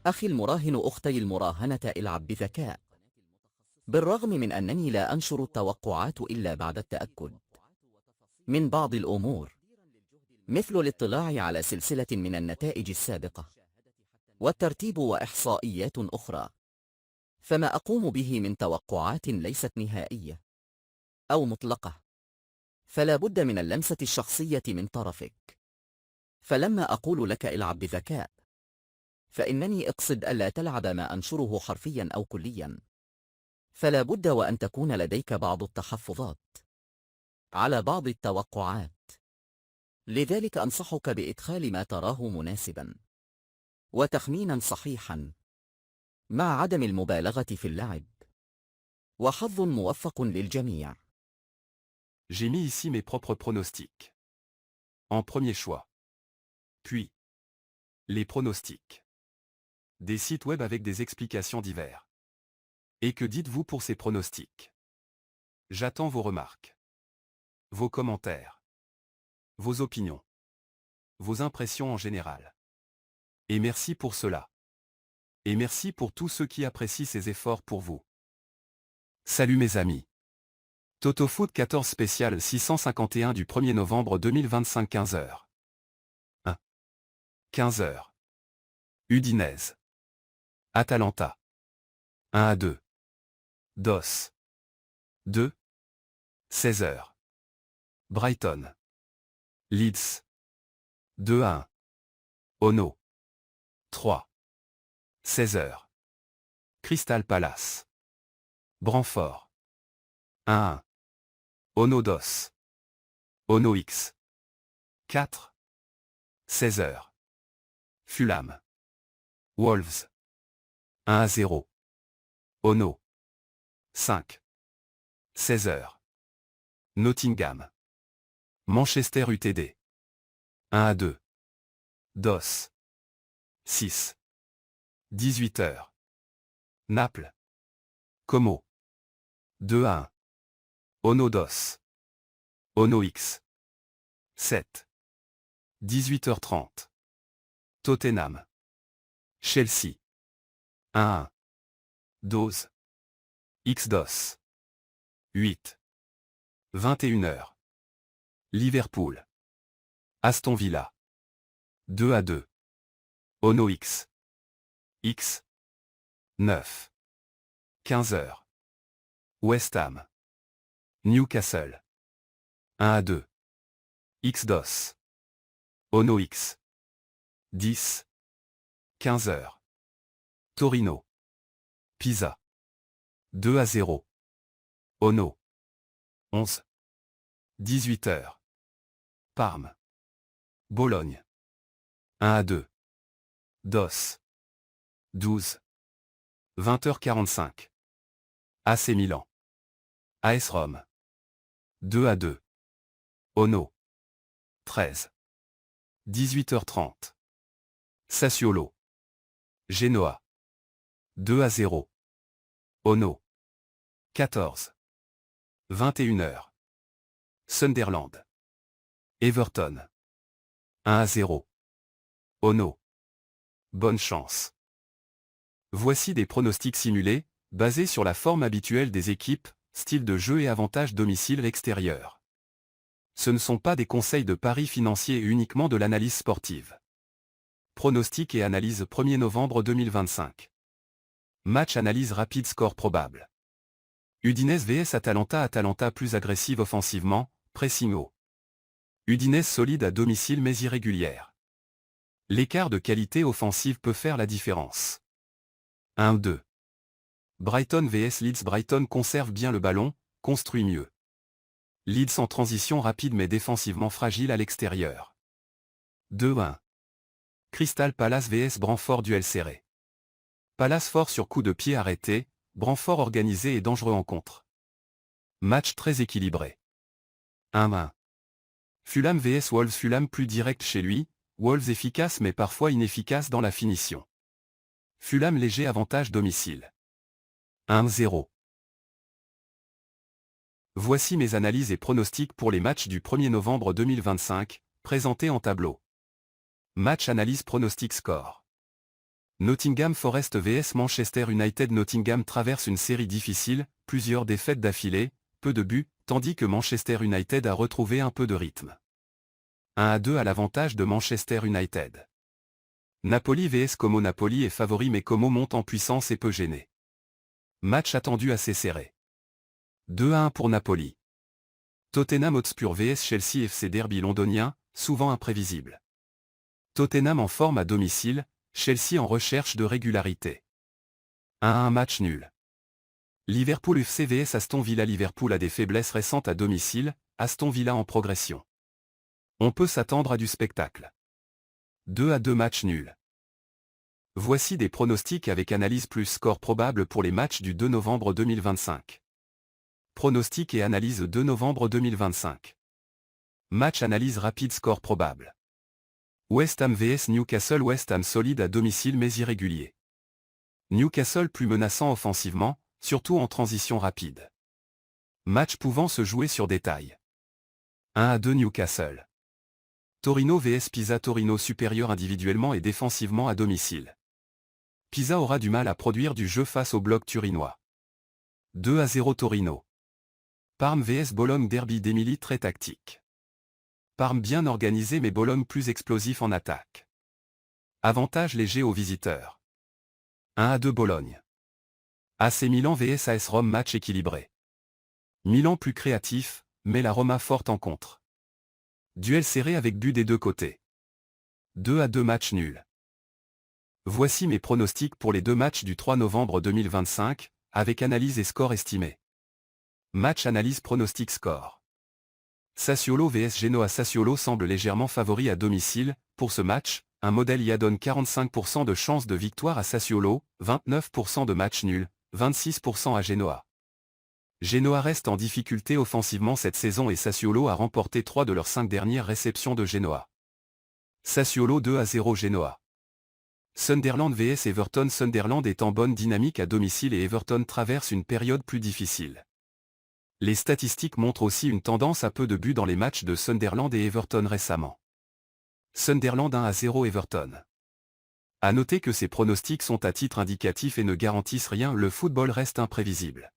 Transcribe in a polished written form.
أخي المراهن أختي المراهنة العب بذكاء. بالرغم من أنني لا أنشر التوقعات إلا بعد التأكد من بعض الأمور، مثل الاطلاع على سلسلة من النتائج السابقة والترتيب وإحصائيات أخرى، فما أقوم به من توقعات ليست نهائية أو مطلقة، فلا بد من اللمسة الشخصية من طرفك. فلما أقول لك العب بذكاء، فإنني أقصد ألا تلعب ما أنشره حرفيا أو كليا، فلا بد وأن تكون لديك بعض التحفظات على بعض التوقعات. لذلك أنصحك بإدخال ما تراه مناسبا وتخمينا صحيحا مع عدم المبالغة في اللعب، وحظ موفق للجميع. J'ai mis ici mes propres pronostics. En premier choix. Puis. Les pronostics. Des sites web avec des explications diverses. Et que dites-vous pour ces pronostics? J'attends vos remarques. Vos commentaires. Vos opinions. Vos impressions en général. Et merci pour cela. Et merci pour tous ceux qui apprécient ces efforts pour vous. Salut mes amis. TotoFoot 14 spécial 651 du 1er novembre 2025 15h. 1. 15h. Udinese. Atalanta. 1-2. DOS. 2. 16h. Brighton. Leeds. 2-1. Ono. 3. 16h. Crystal Palace. Brentford. 1-1. Ono DOS. Ono X. 4. 16h. Fulham. Wolves. 1-0. Ono. 5. 16h. Nottingham. Manchester UTD. 1-2. DOS. 6. 18h. Naples. Como. 2-1. Ono DOS. Ono X. 7. 18h30. Tottenham. Chelsea. 1-1. Dose. XDOS. 8. 21h. Liverpool. Aston Villa. 2-2. Ono X. X. 9. 15h. West Ham. Newcastle. 1-2. XDOS. Ono X. 10. 15h. Torino. Pisa. 2-0. Ono. 11. 18h. Parme. Bologne. 1-2. DOS. 12. 20h45. AC Milan. AS Rome. 2-2. Ono. 13. 18h30. Sassuolo. Genoa. 2-0. Ono. 14. 21h. Sunderland. Everton. 1-0. Ono. Bonne chance. Voici des pronostics simulés, basés sur la forme habituelle des équipes, style de jeu et avantage domicile extérieur. Ce ne sont pas des conseils de paris financiers et uniquement de l'analyse sportive. Pronostics et analyse 1er novembre 2025. Match analyse rapide score probable. Udinese vs Atalanta. Atalanta plus agressive offensivement, pressing haut. Udinese solide à domicile mais irrégulière. L'écart de qualité offensive peut faire la différence. 1-2. Brighton vs Leeds. Brighton conserve bien le ballon, construit mieux. Leeds en transition rapide mais défensivement fragile à l'extérieur. 2-1. Crystal Palace vs Brentford. Duel serré. Palace fort sur coup de pied arrêté, Brentford organisé et dangereux en contre. Match très équilibré. 1-1. Fulham vs Wolves. Fulham plus direct chez lui, Wolves efficace mais parfois inefficace dans la finition. Fulham léger avantage domicile. 1-0. Voici mes analyses et pronostics pour les matchs du 1er novembre 2025, présentés en tableau. Match analyse pronostic score. Nottingham Forest vs Manchester United. Nottingham traverse une série difficile, plusieurs défaites d'affilée, peu de buts, tandis que Manchester United a retrouvé un peu de rythme. 1-2 à l'avantage de Manchester United. Napoli vs Como. Napoli est favori mais Como monte en puissance et peut gêner. Match attendu assez serré. 2-1 pour Napoli. Tottenham Hotspur vs Chelsea FC. Derby londonien, souvent imprévisible. Tottenham en forme à domicile, Chelsea en recherche de régularité. 1-1 match nul. Liverpool FC vs Aston Villa. Liverpool a des faiblesses récentes à domicile, Aston Villa en progression. On peut s'attendre à du spectacle. 2-2 match nul. Voici des pronostics avec analyse plus score probable pour les matchs du 2 novembre 2025. Pronostics et analyse 2 novembre 2025. Match analyse rapide score probable. West Ham vs Newcastle. West Ham solide à domicile mais irrégulier. Newcastle plus menaçant offensivement, surtout en transition rapide. Match pouvant se jouer sur détail. 1-2 Newcastle. Torino vs Pisa. Torino supérieur individuellement et défensivement à domicile. Pisa aura du mal à produire du jeu face au bloc turinois. 2-0 Torino. Parme vs Bologne. Derby d'Émilie très tactique. Parme bien organisé mais Bologne plus explosif en attaque. Avantage léger aux visiteurs. 1-2 Bologne. AC Milan vs AS Rome. Match équilibré. Milan plus créatif, mais la Roma forte en contre. Duel serré avec but des deux côtés. 2-2 match nul. Voici mes pronostics pour les deux matchs du 3 novembre 2025, avec analyse et score estimé. Match analyse pronostic score. Sassuolo vs Genoa. Sassuolo semble légèrement favori à domicile. Pour ce match, un modèle IA donne 45% de chance de victoire à Sassuolo, 29% de match nul, 26% à Genoa. Genoa reste en difficulté offensivement cette saison et Sassuolo a remporté 3 de leurs 5 dernières réceptions de Genoa. Sassuolo 2-0 Genoa. Sunderland vs Everton. Sunderland est en bonne dynamique à domicile et Everton traverse une période plus difficile. Les statistiques montrent aussi une tendance à peu de buts dans les matchs de Sunderland et Everton récemment. Sunderland 1-0 Everton. À noter que ces pronostics sont à titre indicatif et ne garantissent rien, le football reste imprévisible.